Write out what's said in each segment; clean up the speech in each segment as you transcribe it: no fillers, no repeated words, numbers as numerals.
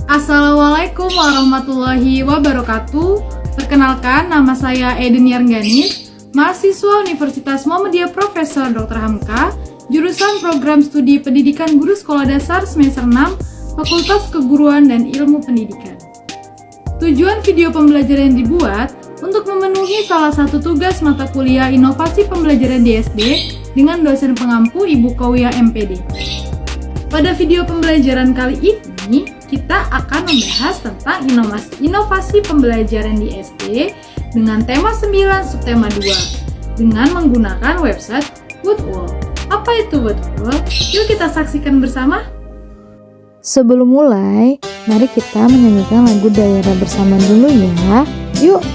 Assalamualaikum warahmatullahi wabarakatuh. Perkenalkan, nama saya Eden Yarganis, mahasiswa Universitas Muhammadiyah Profesor Dr. Hamka, jurusan Program Studi Pendidikan Guru Sekolah Dasar semester 6, Fakultas Keguruan dan Ilmu Pendidikan. Tujuan video pembelajaran yang dibuat untuk memenuhi salah satu tugas mata kuliah Inovasi Pembelajaran di SD dengan dosen pengampu Ibu Kauya MPD. Pada video pembelajaran kali ini, kita akan membahas tentang inovasi pembelajaran di SD dengan tema 9 subtema 2 dengan menggunakan website Woodwall. Apa itu Woodwall? Yuk kita saksikan bersama. Sebelum mulai, mari kita menyanyikan lagu daerah bersama dulu ya. Yuk!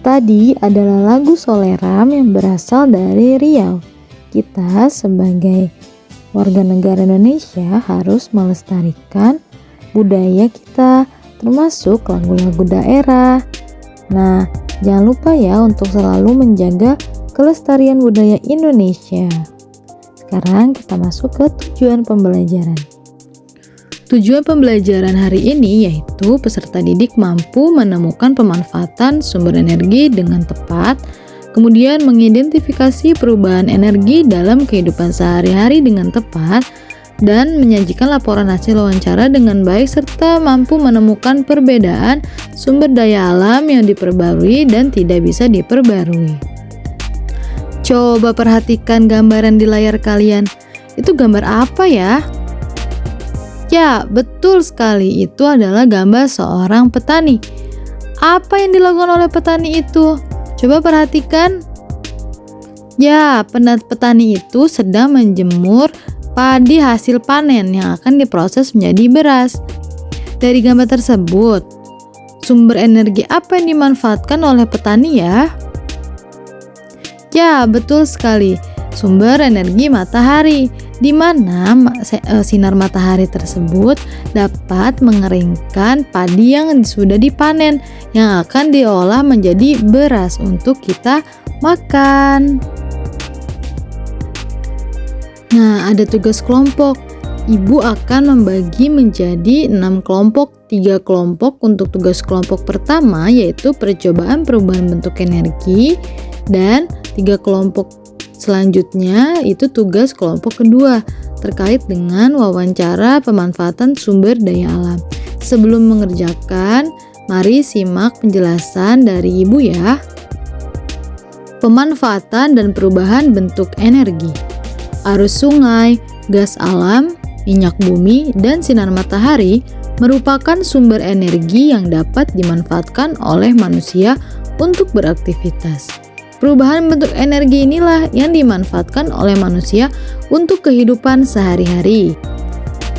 Tadi adalah lagu Soleram yang berasal dari Riau. Kita sebagai warga negara Indonesia harus melestarikan budaya kita, termasuk lagu-lagu daerah. Nah, jangan lupa ya untuk selalu menjaga kelestarian budaya Indonesia. Sekarang kita masuk ke tujuan pembelajaran. Tujuan pembelajaran hari ini yaitu peserta didik mampu menemukan pemanfaatan sumber energi dengan tepat, kemudian mengidentifikasi perubahan energi dalam kehidupan sehari-hari dengan tepat, dan menyajikan laporan hasil wawancara dengan baik serta mampu menemukan perbedaan sumber daya alam yang diperbarui dan tidak bisa diperbarui. Coba perhatikan gambaran di layar kalian. Itu gambar apa ya? Ya, betul sekali, itu adalah gambar seorang petani. Apa yang dilakukan oleh petani itu? Coba perhatikan. Ya, petani itu sedang menjemur padi hasil panen yang akan diproses menjadi beras. Dari gambar tersebut, sumber energi apa yang dimanfaatkan oleh petani ya? Ya, betul sekali, sumber energi matahari, di mana sinar matahari tersebut dapat mengeringkan padi yang sudah dipanen yang akan diolah menjadi beras untuk kita makan. Nah, ada tugas kelompok. Ibu akan membagi menjadi 6 kelompok. 3 kelompok untuk tugas kelompok pertama yaitu percobaan perubahan bentuk energi, dan 3 kelompok selanjutnya itu tugas kelompok kedua terkait dengan wawancara pemanfaatan sumber daya alam. Sebelum mengerjakan, mari simak penjelasan dari Ibu ya. Pemanfaatan dan perubahan bentuk energi. Arus sungai, gas alam, minyak bumi, dan sinar matahari merupakan sumber energi yang dapat dimanfaatkan oleh manusia untuk beraktivitas. Perubahan bentuk energi inilah yang dimanfaatkan oleh manusia untuk kehidupan sehari-hari.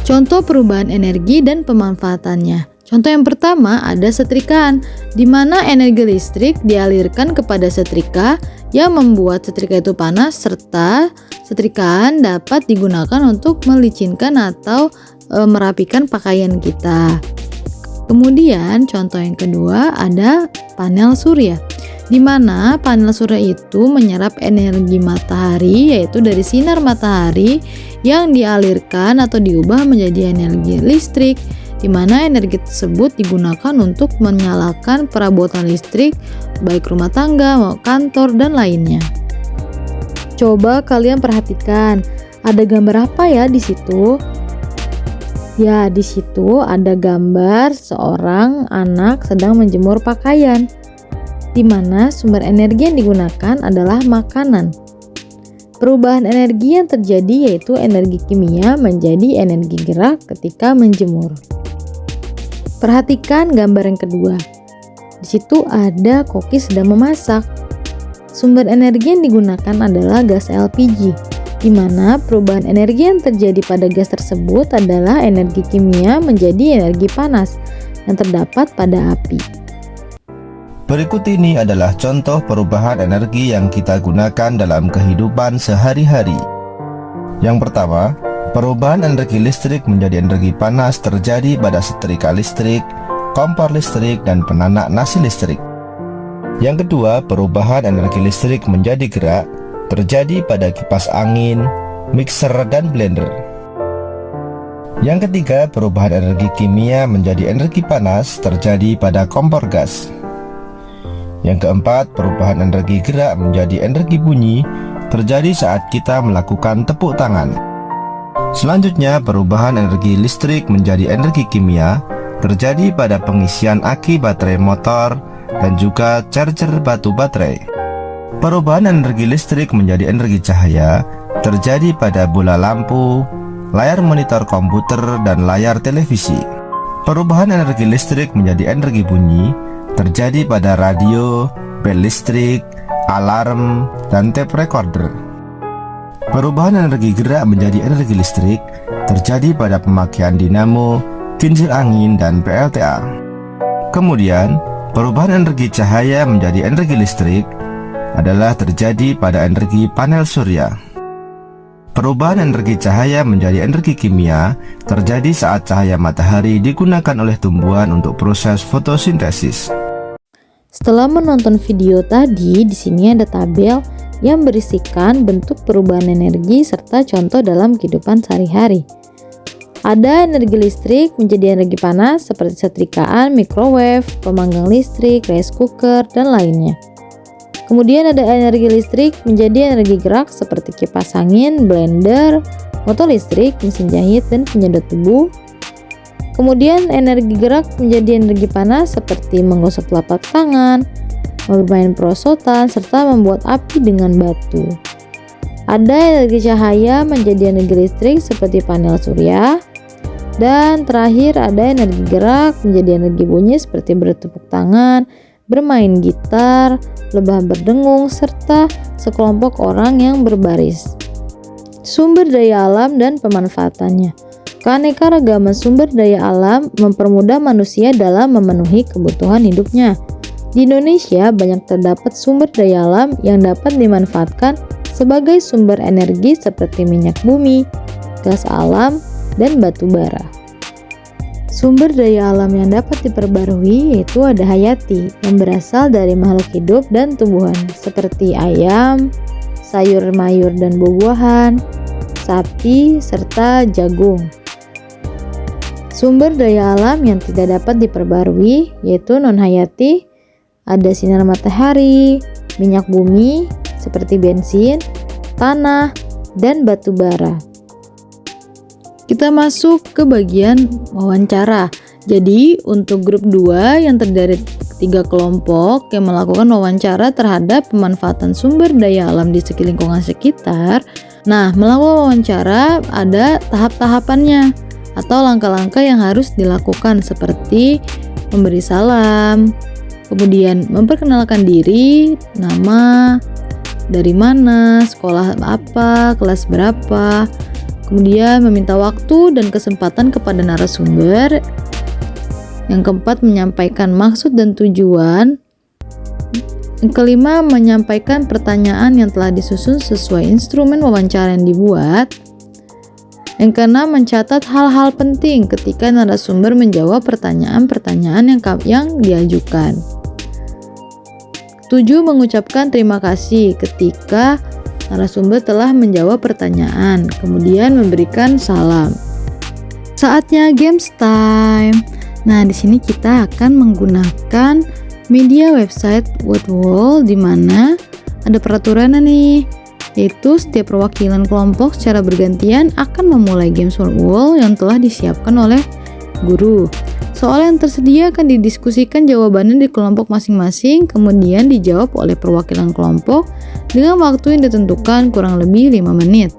Contoh perubahan energi dan pemanfaatannya. Contoh yang pertama ada setrikaan, di mana energi listrik dialirkan kepada setrika yang membuat setrika itu panas, serta setrikaan dapat digunakan untuk melicinkan atau merapikan pakaian kita. Kemudian contoh yang kedua ada panel surya, di mana panel surya itu menyerap energi matahari, yaitu dari sinar matahari yang dialirkan atau diubah menjadi energi listrik, di mana energi tersebut digunakan untuk menyalakan perabotan listrik baik rumah tangga, kantor, dan lainnya. Coba kalian perhatikan, ada gambar apa ya di situ? Ya, di situ ada gambar seorang anak sedang menjemur pakaian, di mana sumber energi yang digunakan adalah makanan. Perubahan energi yang terjadi yaitu energi kimia menjadi energi gerak ketika menjemur. Perhatikan gambar yang kedua. Di situ ada koki sedang memasak. Sumber energi yang digunakan adalah gas LPG, di mana perubahan energi yang terjadi pada gas tersebut adalah energi kimia menjadi energi panas yang terdapat pada api. Berikut ini adalah contoh perubahan energi yang kita gunakan dalam kehidupan sehari-hari. Yang pertama, perubahan energi listrik menjadi energi panas terjadi pada setrika listrik, kompor listrik, dan penanak nasi listrik. Yang kedua, perubahan energi listrik menjadi gerak terjadi pada kipas angin, mixer, dan blender. Yang ketiga, perubahan energi kimia menjadi energi panas terjadi pada kompor gas. Yang keempat, perubahan energi gerak menjadi energi bunyi terjadi saat kita melakukan tepuk tangan. Selanjutnya, perubahan energi listrik menjadi energi kimia terjadi pada pengisian aki baterai motor dan juga charger batu baterai. Perubahan energi listrik menjadi energi cahaya terjadi pada bola lampu, layar monitor komputer, dan layar televisi. Perubahan energi listrik menjadi energi bunyi terjadi pada radio, bel listrik, alarm, dan tape recorder. Perubahan energi gerak menjadi energi listrik terjadi pada pemakaian dinamo, kincir angin, dan PLTA. Kemudian, perubahan energi cahaya menjadi energi listrik adalah terjadi pada energi panel surya. Perubahan energi cahaya menjadi energi kimia terjadi saat cahaya matahari digunakan oleh tumbuhan untuk proses fotosintesis. Setelah menonton video tadi, di sini ada tabel yang berisikan bentuk perubahan energi serta contoh dalam kehidupan sehari-hari. Ada energi listrik menjadi energi panas seperti setrikaan, microwave, pemanggang listrik, rice cooker, dan lainnya. Kemudian ada energi listrik menjadi energi gerak seperti kipas angin, blender, motor listrik, mesin jahit, dan penyedot debu. Kemudian energi gerak menjadi energi panas seperti menggosok telapak tangan, bermain perosotan, serta membuat api dengan batu. Ada energi cahaya menjadi energi listrik seperti panel surya. Dan terakhir ada energi gerak menjadi energi bunyi seperti bertepuk tangan, bermain gitar, lebah berdengung, serta sekelompok orang yang berbaris. Sumber daya alam dan pemanfaatannya. Keanekaragaman sumber daya alam mempermudah manusia dalam memenuhi kebutuhan hidupnya. Di Indonesia banyak terdapat sumber daya alam yang dapat dimanfaatkan sebagai sumber energi seperti minyak bumi, gas alam, dan batu bara. Sumber daya alam yang dapat diperbarui yaitu ada hayati yang berasal dari makhluk hidup dan tumbuhan seperti ayam, sayur mayur dan buah-buahan, sapi, serta jagung. Sumber daya alam yang tidak dapat diperbarui yaitu non-hayati, ada sinar matahari, minyak bumi seperti bensin, tanah, dan batu bara. Kita masuk ke bagian wawancara. Jadi untuk grup 2 yang terdiri 3 kelompok yang melakukan wawancara terhadap pemanfaatan sumber daya alam di lingkungan sekitar. Nah, melakukan wawancara ada tahap-tahapannya atau langkah-langkah yang harus dilakukan seperti memberi salam, kemudian memperkenalkan diri, nama, dari mana, sekolah apa, kelas berapa, kemudian meminta waktu dan kesempatan kepada narasumber. Yang keempat, menyampaikan maksud dan tujuan. Yang kelima, menyampaikan pertanyaan yang telah disusun sesuai instrumen wawancara yang dibuat. Yang keenam, mencatat hal-hal penting ketika narasumber menjawab pertanyaan-pertanyaan yang diajukan. 7. Mengucapkan terima kasih ketika narasumber telah menjawab pertanyaan, kemudian memberikan salam. Saatnya games time. Nah, di sini kita akan menggunakan media website WordWall, di mana ada peraturannya nih, yaitu setiap perwakilan kelompok secara bergantian akan memulai games WordWall yang telah disiapkan oleh guru. Soal yang tersedia akan didiskusikan jawabannya di kelompok masing-masing, kemudian dijawab oleh perwakilan kelompok dengan waktu yang ditentukan kurang lebih 5 menit.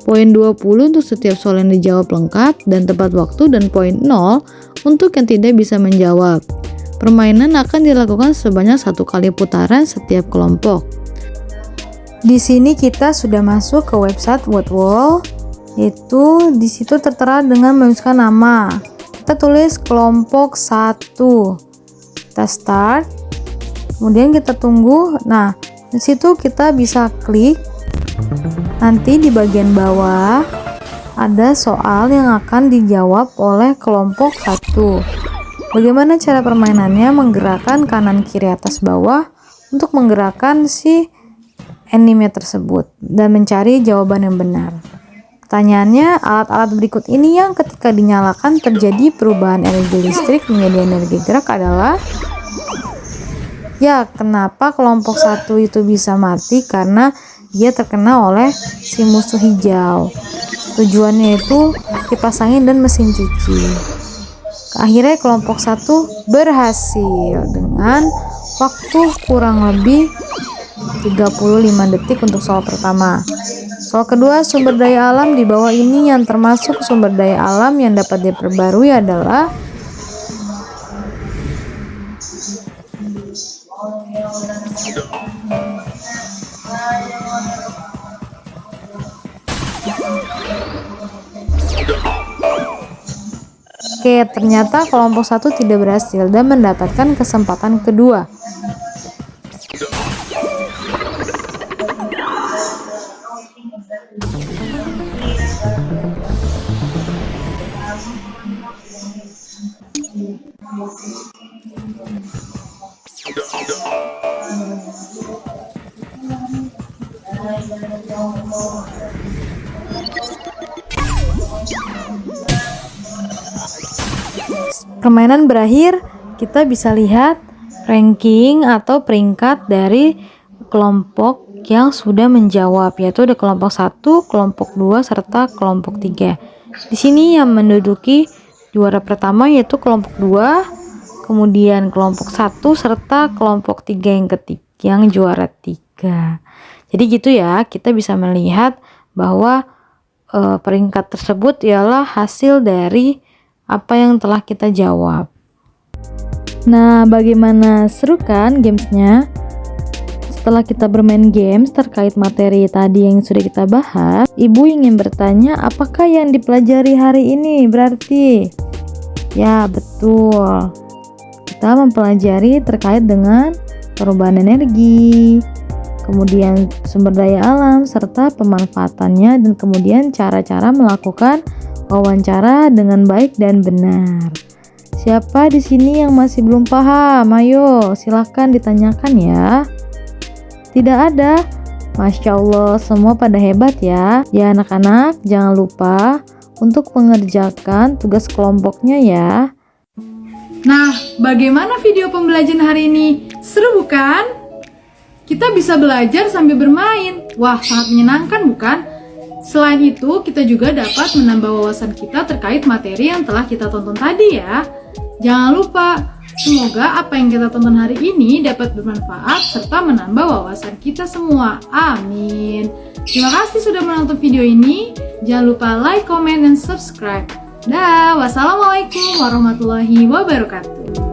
Poin 20 untuk setiap soal yang dijawab lengkap dan tepat waktu, dan poin 0 untuk yang tidak bisa menjawab. Permainan akan dilakukan sebanyak 1 kali putaran setiap kelompok. Di sini kita sudah masuk ke website WordWall, yaitu di situ tertera dengan menuliskan nama. Kita tulis kelompok 1. Kita start. Kemudian kita tunggu. Nah, di situ kita bisa klik. Nanti di bagian bawah ada soal yang akan dijawab oleh kelompok 1. Bagaimana cara permainannya? Menggerakkan kanan kiri atas bawah untuk menggerakkan si anime tersebut dan mencari jawaban yang benar. Pertanyaannya, alat-alat berikut ini yang ketika dinyalakan terjadi perubahan energi listrik menjadi energi gerak adalah. Ya, kenapa kelompok 1 itu bisa mati? Karena dia terkena oleh si musuh hijau. Tujuannya itu kipas angin dan mesin cuci. Akhirnya kelompok 1 berhasil dengan waktu kurang lebih 35 detik untuk soal pertama. Soal kedua, sumber daya alam di bawah ini yang termasuk sumber daya alam yang dapat diperbarui adalah. Oke, ternyata kelompok 1 tidak berhasil dan mendapatkan kesempatan kedua. Permainan berakhir, kita bisa lihat ranking atau peringkat dari kelompok yang sudah menjawab, yaitu ada kelompok 1, kelompok 2, serta kelompok 3. Di sini yang menduduki juara pertama yaitu kelompok 2, kemudian kelompok 1, serta kelompok 3 yang juara 3. Jadi gitu ya, kita bisa melihat bahwa peringkat tersebut ialah hasil dari apa yang telah kita jawab. Nah, bagaimana, seru kan gamesnya? Setelah kita bermain games terkait materi tadi yang sudah kita bahas, Ibu ingin bertanya, apakah yang dipelajari hari ini berarti? Ya, betul. Kita mempelajari terkait dengan perubahan energi, kemudian sumber daya alam, serta pemanfaatannya, dan kemudian cara-cara melakukan wawancara dengan baik dan benar. Siapa di sini yang masih belum paham? Ayo, silahkan ditanyakan ya. Tidak ada? Masya Allah, semua pada hebat ya. Ya anak-anak, jangan lupa untuk mengerjakan tugas kelompoknya ya. Nah, bagaimana video pembelajaran hari ini? Seru bukan? Kita bisa belajar sambil bermain. Wah, sangat menyenangkan bukan? Selain itu, kita juga dapat menambah wawasan kita terkait materi yang telah kita tonton tadi ya. Jangan lupa, semoga apa yang kita tonton hari ini dapat bermanfaat serta menambah wawasan kita semua. Amin. Terima kasih sudah menonton video ini. Jangan lupa like, comment, dan subscribe. Dah, wassalamualaikum warahmatullahi wabarakatuh.